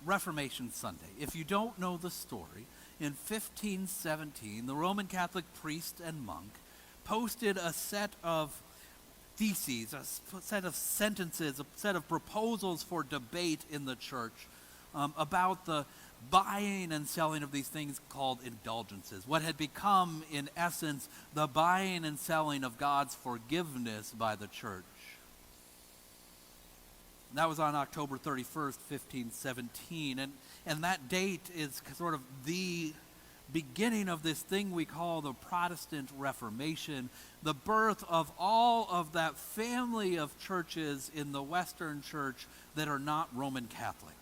Reformation Sunday. If you don't know the story, in 1517, the Roman Catholic priest and monk posted a set of theses, a set of sentences, a set of proposals for debate in the church about the buying and selling of these things called indulgences, what had become, in essence, the buying and selling of God's forgiveness by the church. And that was on October 31st, 1517, and that date is sort of the beginning of this thing we call the Protestant Reformation, the birth of all of that family of churches in the Western Church that are not Roman Catholic.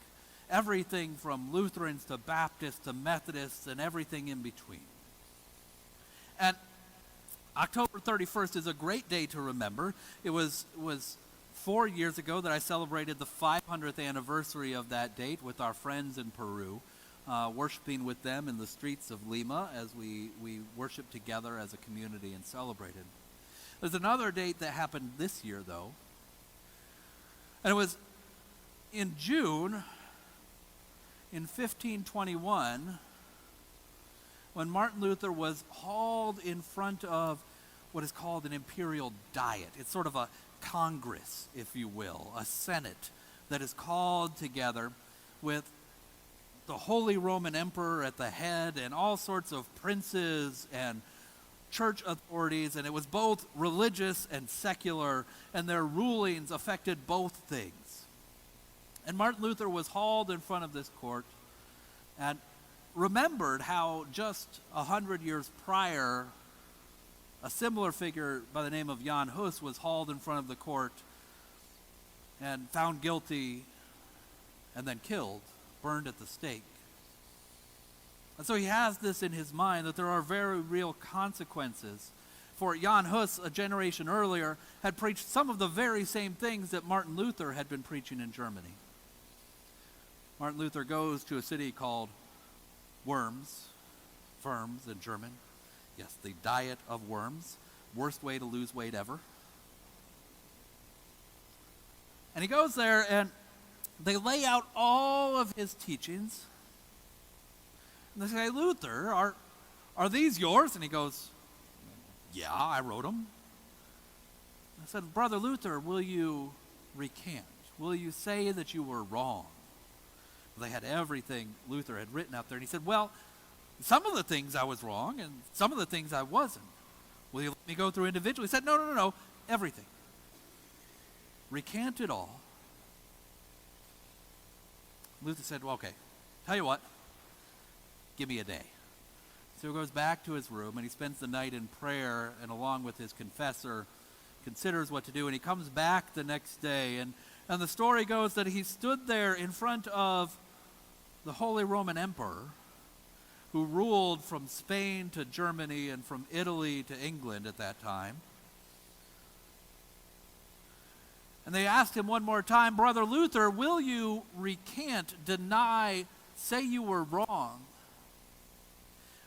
Everything from Lutherans to Baptists to Methodists and everything in between. And October 31st is a great day to remember. It was 4 years ago that I celebrated the 500th anniversary of that date with our friends in Peru, worshiping with them in the streets of Lima as we worshiped together as a community and celebrated. There's another date that happened this year, though, and it was in June in 1521 when Martin Luther was hauled in front of what is called an imperial diet. It's sort of a Congress, if you will, a Senate that is called together with the Holy Roman Emperor at the head and all sorts of princes and church authorities, and it was both religious and secular, and their rulings affected both things. And Martin Luther was hauled in front of this court and remembered how just 100 years prior, a similar figure by the name of Jan Hus was hauled in front of the court and found guilty and then killed, burned at the stake. And so he has this in his mind that there are very real consequences. For Jan Hus, a generation earlier, had preached some of the very same things that Martin Luther had been preaching in Germany. Martin Luther goes to a city called Worms in German. Yes, the diet of worms. Worst way to lose weight ever. And he goes there and they lay out all of his teachings. And they say, Luther, are these yours? And he goes, yeah, I wrote them. I said, Brother Luther, will you recant? Will you say that you were wrong? They had everything Luther had written out there. And he said, well, some of the things I was wrong and some of the things I wasn't. Will you let me go through individually? He said, no, everything. Recant it all. Luther said, well, okay, tell you what, give me a day. So he goes back to his room and he spends the night in prayer and along with his confessor considers what to do. And he comes back the next day and the story goes that he stood there in front of the Holy Roman Emperor who ruled from Spain to Germany and from Italy to England at that time. And they asked him one more time, Brother Luther, will you recant, deny, say you were wrong?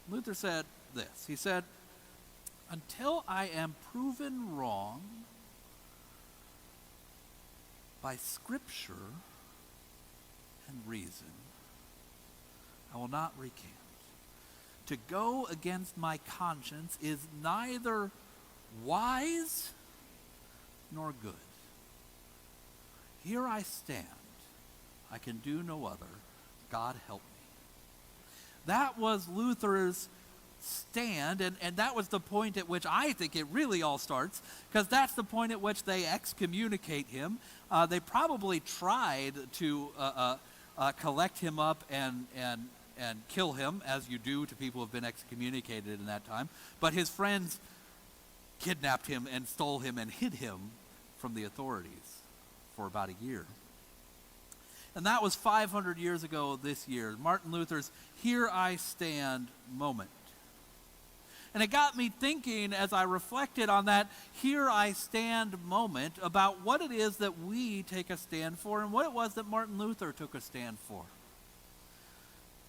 Luther said this. He said, until I am proven wrong by Scripture and reason, I will not recant. To go against my conscience is neither wise nor good. Here I stand. I can do no other. God help me. That was Luther's stand, and that was the point at which I think it really all starts, because that's the point at which they excommunicate him. They probably tried to collect him up and kill him, as you do to people who have been excommunicated in that time. But his friends kidnapped him and stole him and hid him from the authorities for about a year. And that was 500 years ago this year, Martin Luther's Here I Stand moment. And it got me thinking as I reflected on that Here I Stand moment about what it is that we take a stand for and what it was that Martin Luther took a stand for.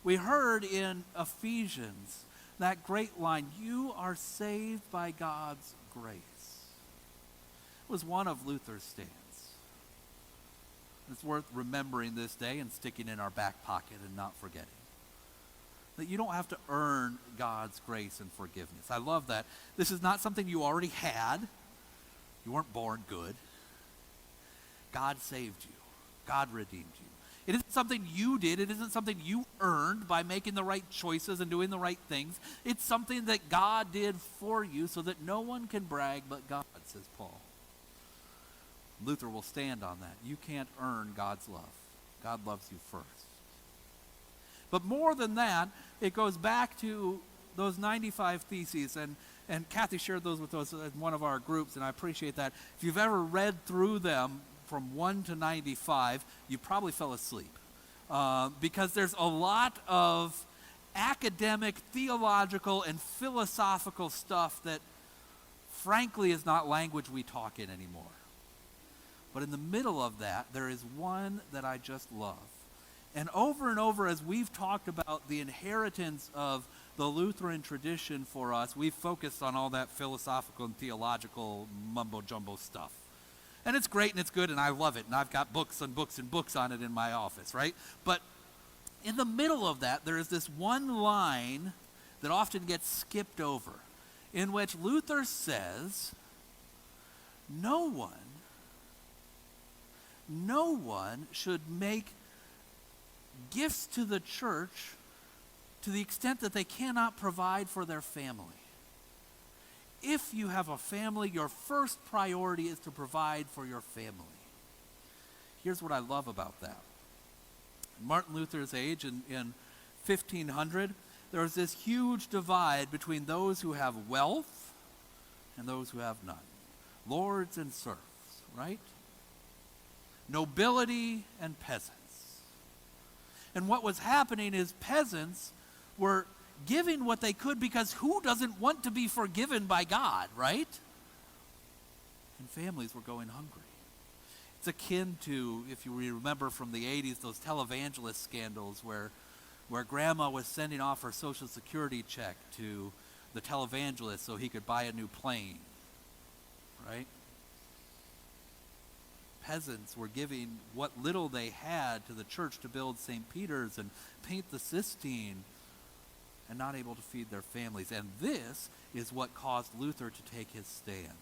We heard in Ephesians that great line, you are saved by God's grace. It was one of Luther's stands. It's worth remembering this day and sticking in our back pocket and not forgetting. That you don't have to earn God's grace and forgiveness. I love that. This is not something you already had. You weren't born good. God saved you. God redeemed you. It isn't something you did. It isn't something you earned by making the right choices and doing the right things. It's something that God did for you so that no one can brag but God, says Paul. Luther will stand on that. You can't earn God's love. God loves you first. But more than that, it goes back to those 95 theses, and Kathy shared those with us in one of our groups, and I appreciate that. If you've ever read through them from 1 to 95, you probably fell asleep. Because there's a lot of academic, theological, and philosophical stuff that, frankly, is not language we talk in anymore. But in the middle of that, there is one that I just love. And over, as we've talked about the inheritance of the Lutheran tradition for us, we've focused on all that philosophical and theological mumbo-jumbo stuff. And it's great and it's good and I love it. And I've got books and books and books on it in my office, right? But in the middle of that, there is this one line that often gets skipped over, in which Luther says, no one should make gifts to the church to the extent that they cannot provide for their family. If you have a family, your first priority is to provide for your family. Here's what I love about that. In Martin Luther's age, in 1500, there was this huge divide between those who have wealth and those who have none. Lords and serfs, right? Nobility and peasants. And what was happening is peasants were giving what they could because who doesn't want to be forgiven by God, right? And families were going hungry. It's akin to, if you remember from the 80s, those televangelist scandals where grandma was sending off her Social Security check to the televangelist so he could buy a new plane, right? Peasants were giving what little they had to the church to build St. Peter's and paint the Sistine, and not able to feed their families. And this is what caused Luther to take his stand.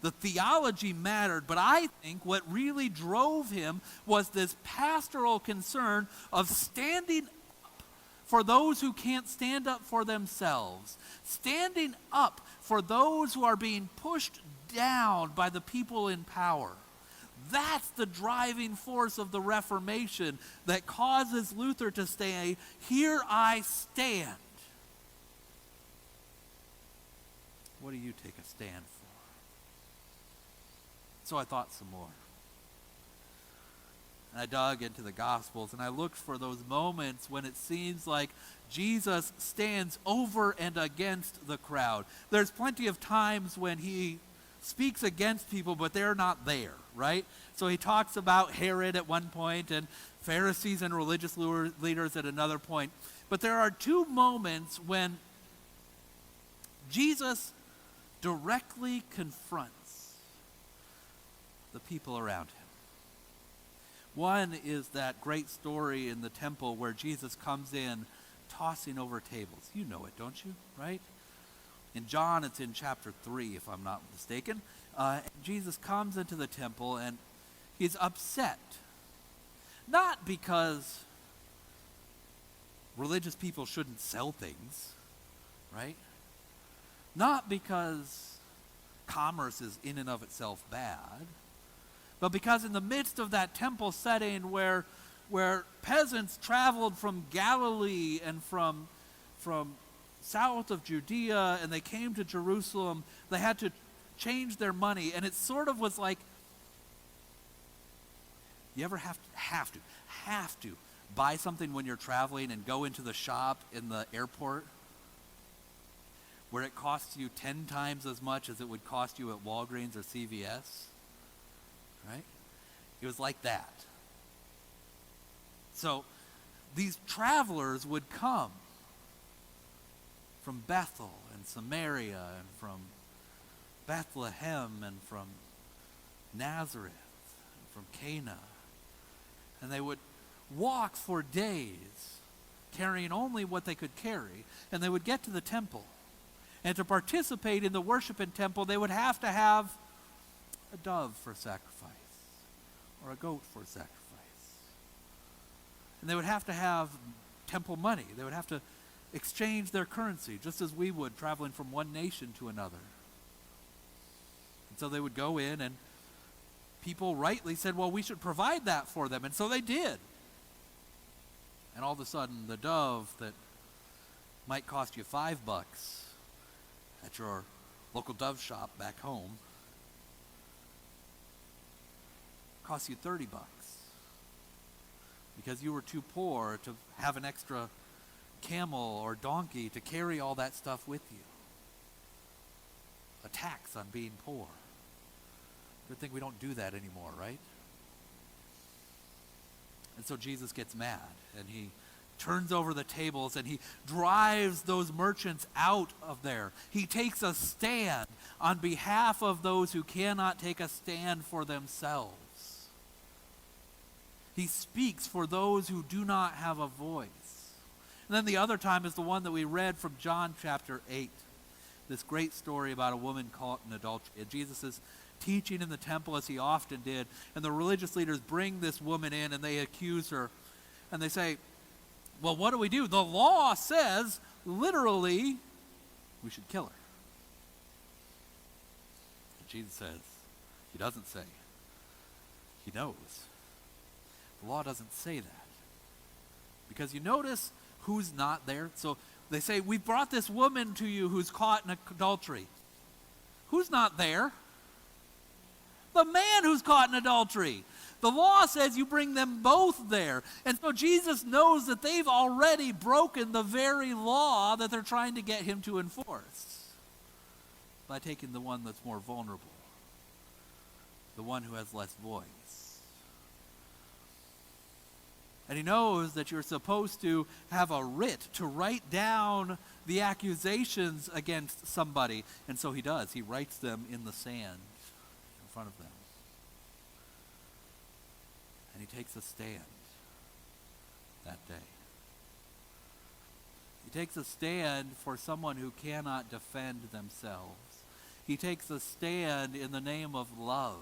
The theology mattered, but I think what really drove him was this pastoral concern of standing up for those who can't stand up for themselves, standing up for those who are being pushed down by the people in power. That's the driving force of the Reformation that causes Luther to say, here I stand. What do you take a stand for? So I thought some more. And I dug into the Gospels and I looked for those moments when it seems like Jesus stands over and against the crowd. There's plenty of times when he speaks against people, but they're not there, right? So he talks about Herod at one point and Pharisees and religious leaders at another point. But there are two moments when Jesus directly confronts the people around him. One is that great story in the temple where Jesus comes in tossing over tables. You know it, don't you? Right? In John, it's in chapter 3, if I'm not mistaken. Jesus comes into the temple and he's upset. Not because religious people shouldn't sell things, right? Not because commerce is in and of itself bad, but because in the midst of that temple setting where peasants traveled from Galilee and from south of Judea and they came to Jerusalem, they had to change their money. And it sort of was like, you ever have to buy something when you're traveling and go into the shop in the airport where it costs you 10 times as much as it would cost you at Walgreens or CVS, right? It was like that. So these travelers would come from Bethel and Samaria and from Bethlehem and from Nazareth and from Cana. And they would walk for days, carrying only what they could carry. And they would get to the temple. And to participate in the worship in temple, they would have to have a dove for sacrifice or a goat for sacrifice. And they would have to have temple money. They would have to exchange their currency, just as we would, traveling from one nation to another. And so they would go in, and people rightly said, well, we should provide that for them. And so they did. And all of a sudden, the dove that might cost you $5 at your local dove shop back home costs you $30 because you were too poor to have an extra camel or donkey to carry all that stuff with you. A tax on being poor. Good thing we don't do that anymore, right? And so Jesus gets mad, and he turns over the tables, and he drives those merchants out of there. He takes a stand on behalf of those who cannot take a stand for themselves. He speaks for those who do not have a voice. And then the other time is the one that we read from John chapter 8. This great story about a woman caught in adultery. And Jesus is teaching in the temple as he often did. And the religious leaders bring this woman in and they accuse her. And they say, well, what do? The law says, literally, we should kill her. And Jesus says, he doesn't say. He knows. The law doesn't say that. Because you notice who's not there. So they say, we brought this woman to you who's caught in adultery. Who's not there? The man who's caught in adultery. The law says you bring them both there. And so Jesus knows that they've already broken the very law that they're trying to get him to enforce by taking the one that's more vulnerable, the one who has less voice. And he knows that you're supposed to have a writ to write down the accusations against somebody. And so he does. He writes them in the sand in front of them. And he takes a stand that day. He takes a stand for someone who cannot defend themselves. He takes a stand in the name of love.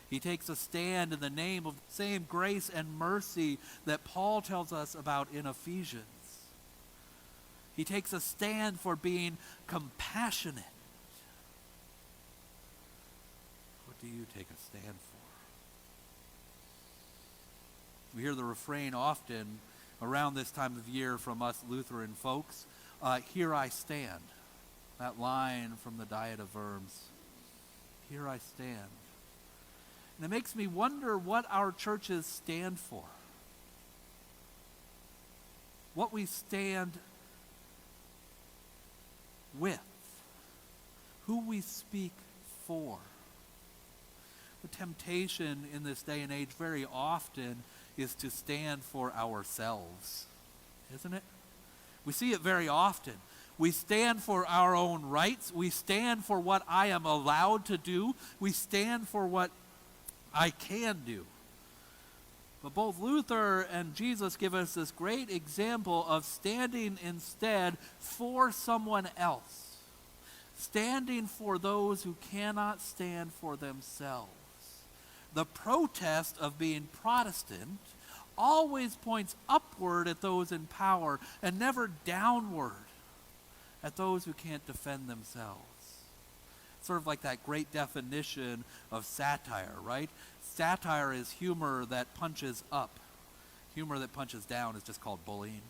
He takes a stand in the name of the same grace and mercy that Paul tells us about in Ephesians. He takes a stand for being compassionate. What do you take a stand for? We hear the refrain often around this time of year from us Lutheran folks. Here I stand. That line from the Diet of Worms. Here I stand. And it makes me wonder what our churches stand for. What we stand with. Who we speak for. The temptation in this day and age very often is to stand for ourselves, isn't it? We see it very often. We stand for our own rights. We stand for what I am allowed to do. We stand for what I can do. But both Luther and Jesus give us this great example of standing instead for someone else. Standing for those who cannot stand for themselves. The protest of being Protestant always points upward at those in power and never downward at those who can't defend themselves. Sort of like that great definition of satire, right? Satire is humor that punches up. Humor that punches down is just called bullying.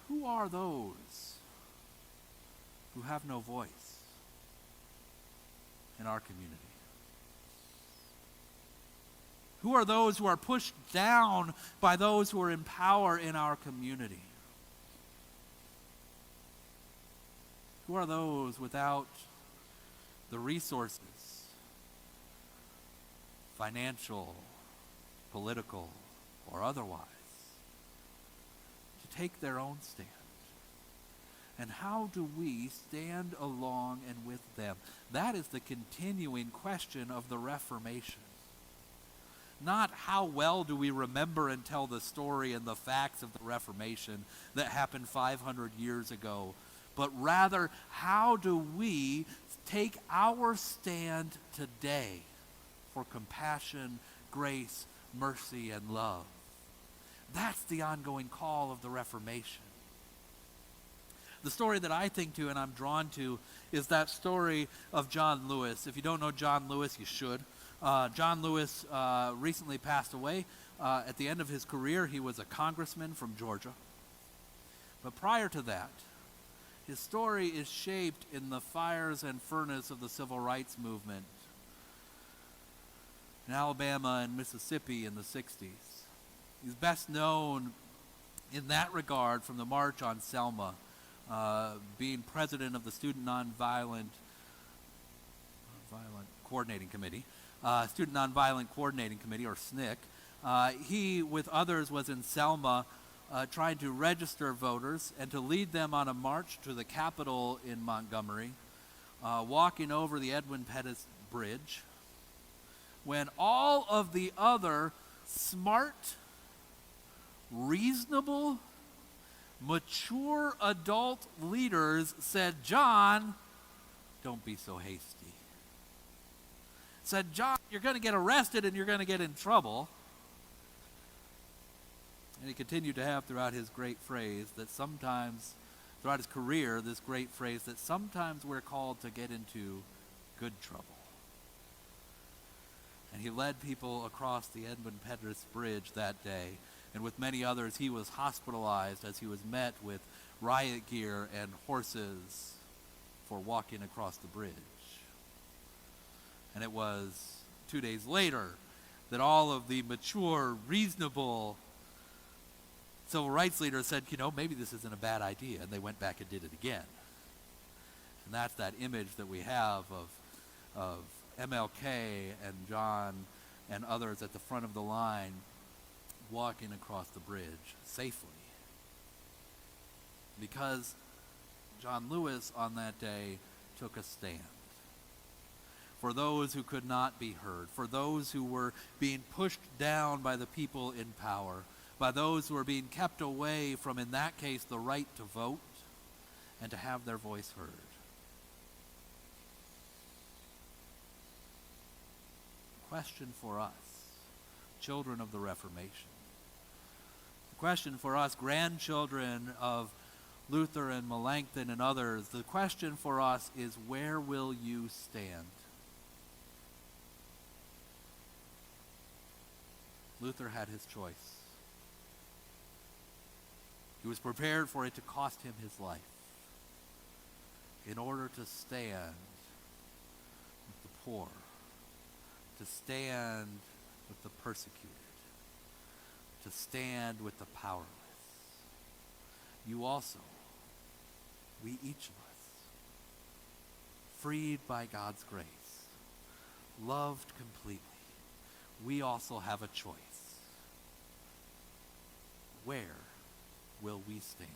Who are those who have no voice in our community? Who are those who are pushed down by those who are in power in our community? Who are those without the resources, financial, political, or otherwise, to take their own stand? And how do we stand along and with them? That is the continuing question of the Reformation. not how well do we remember and tell the story and the facts of the Reformation that happened 500 years ago, but rather how do we take our stand today for compassion, grace, mercy, and love. That's the ongoing call of the Reformation. The story that I think to and I'm drawn to is that story of John Lewis. If you don't know John Lewis, you should. John Lewis recently passed away. At the end of his career, he was a congressman from Georgia. But prior to that, his story is shaped in the fires and furnace of the civil rights movement in Alabama and Mississippi in the 60s. He's best known in that regard from the March on Selma, being president of the Student Nonviolent Coordinating Committee, Student Nonviolent Coordinating Committee, or SNCC. He, with others, was in Selma trying to register voters and to lead them on a march to the Capitol in Montgomery, walking over the Edwin Pettus Bridge, when all of the other smart, reasonable, mature adult leaders said, "John, don't be so hasty." Said, "John, you're going to get arrested and you're going to get in trouble." And he continued to have throughout his great phrase that sometimes, throughout his career, this great phrase that sometimes we're called to get into good trouble. And he led people across the Edmund Pettus Bridge that day. And with many others, he was hospitalized as he was met with riot gear and horses for walking across the bridge. And it was 2 days later that all of the mature, reasonable civil rights leaders said, maybe this isn't a bad idea. And they went back and did it again. And that's that image that we have of MLK and John and others at the front of the line walking across the bridge safely. Because John Lewis on that day took a stand for those who could not be heard, for those who were being pushed down by the people in power, by those who were being kept away from, in that case, the right to vote and to have their voice heard. Question for us, children of the Reformation. The question for us, grandchildren of Luther and Melanchthon and others, the question for us is, where will you stand? Luther had his choice. He was prepared for it to cost him his life in order to stand with the poor, to stand with the persecuted, to stand with the powerless. You also, we each of us, freed by God's grace, loved completely, we also have a choice. Where will we stand?